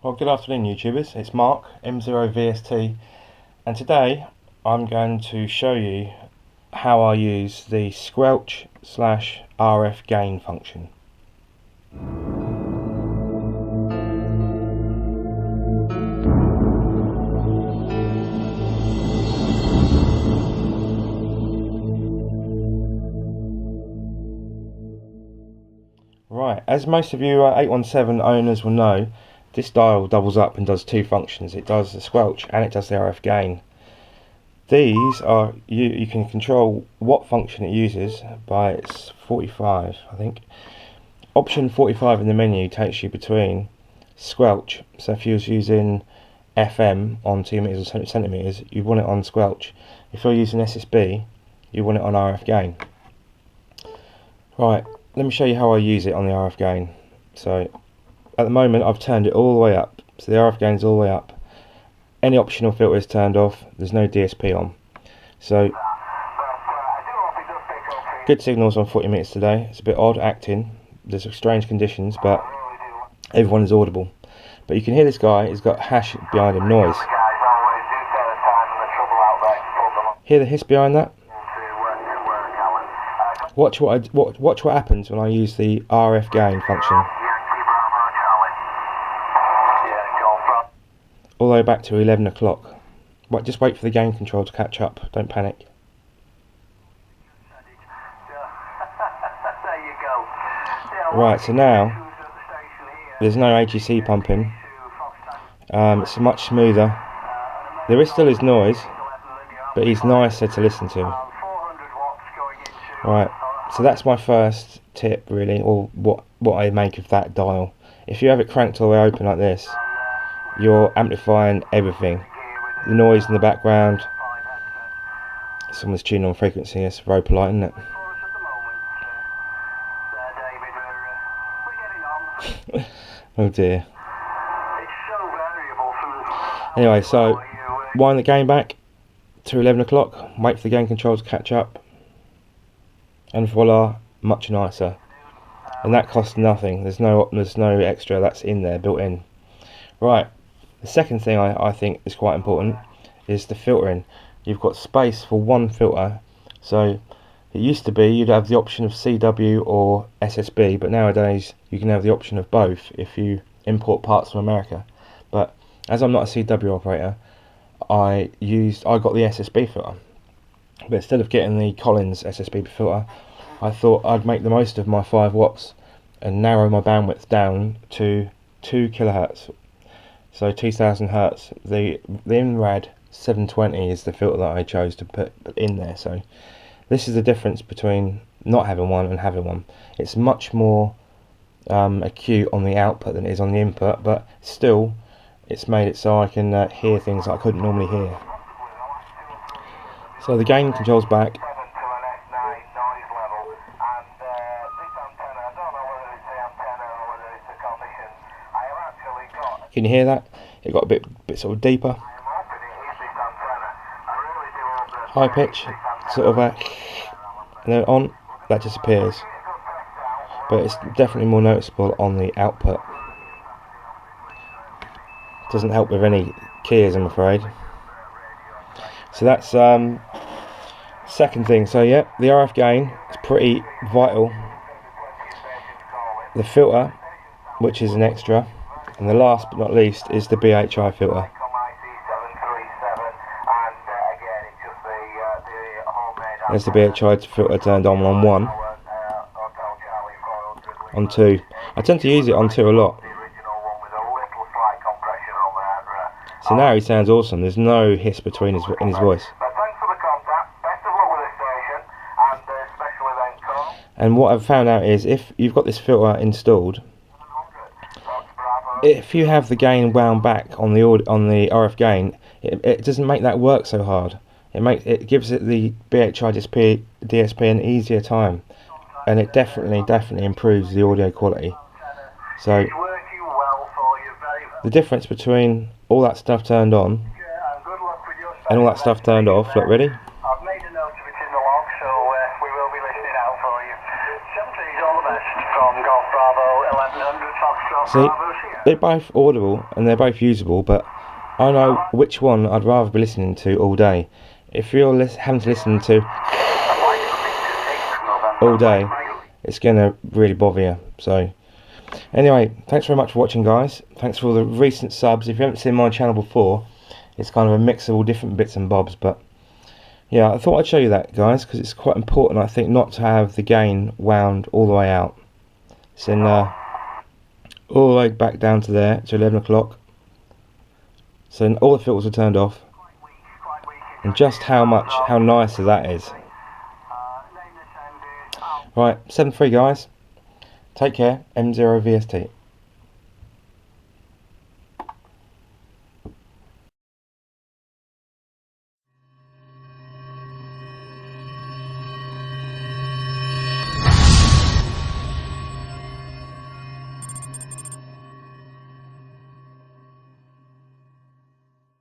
Well, good afternoon YouTubers, it's Mark, M0VST, and today I'm going to show you how I use the squelch / RFGain function. Right, as most of you 817 owners will know, this dial doubles up and does two functions. It does the squelch and it does the RFGain. These are, you can control what function it uses by its 45, I think. Option 45 in the menu takes you between squelch, so if you was using FM on 2 meters or centimeters, you want it on squelch. If you're using SSB, you want it on RFGain. Right, let me show you how I use it on the RFGain. So at the moment I've turned it all the way up, so the RFGain is all the way up. Any optional filter is turned off, there's no DSP on. So good signals on 40 meters today. It's a bit odd acting, there's strange conditions, but everyone is audible. But you can hear this guy, he's got hash behind him, noise. Hear the hiss behind that? Watch what happens when I use the RFGain function. All the way back to 11 o'clock. Just wait for the gain control to catch up, don't panic. Right, so now there's no AGC pumping. It's much smoother. There is still his noise, but he's nicer to listen to. Right, so that's my first tip really, or what I make of that dial. If you have it cranked all the way open like this, you're amplifying everything. The noise in the background. Someone's tuning on frequency, it's very polite, isn't it? Oh dear. Anyway, so wind the gain back to 11 o'clock, wait for the gain control to catch up, and voila, much nicer. And that costs nothing, there's no extra that's in there, built in. Right. The second thing I think is quite important is the filtering. You've got space for one filter, so it used to be you'd have the option of CW or SSB, but nowadays you can have the option of both if you import parts from America. But as I'm not a CW operator, I got the SSB filter, but instead of getting the Collins SSB filter, I thought I'd make the most of my 5 watts and narrow my bandwidth down to 2 kilohertz. So 2000 hertz. The Inrad 720 is the filter that I chose to put in there. So this is the difference between not having one and having one. It's much more acute on the output than it is on the input, but still it's made it so I can hear things that I couldn't normally hear. So the gain control's back. Can you hear that? It got a bit sort of deeper. High pitch, sort of and then on, that disappears. But it's definitely more noticeable on the output. Doesn't help with any keys, I'm afraid. So that's second thing. So yeah, the RFGain is pretty vital. The filter, which is an extra. And the last but not least is the BHI filter. There's the BHI filter turned on 1. On 2. I tend to use it on 2 a lot. So now he sounds awesome. There's no hiss between in his voice. And what I've found out is if you've got this filter installed, if you have the gain wound back on the RFGain, it doesn't make that work so hard. It gives it the BHI DSP an easier time, and it definitely improves the audio quality. So the difference between all that stuff turned on and all that stuff turned off. Look, ready? I've made a note of it in the log, so we will be listening out for you. 7 all the best from Golf Bravo 1100 Foxtrot Bravo. they're both audible and they're both usable, but I know which one I'd rather be listening to all day. If you're having to listen to all day, it's gonna really bother you. So anyway, thanks very much for watching, guys. Thanks for all the recent subs. If you haven't seen my channel before, it's kind of a mix of all different bits and bobs, but yeah, I thought I'd show you that, guys, because it's quite important, I think, not to have the gain wound all the way out. It's in all the way back down to there, to 11 o'clock. So all the filters are turned off. And just how nicer that is. Right, 7-3, guys. Take care, M0VST.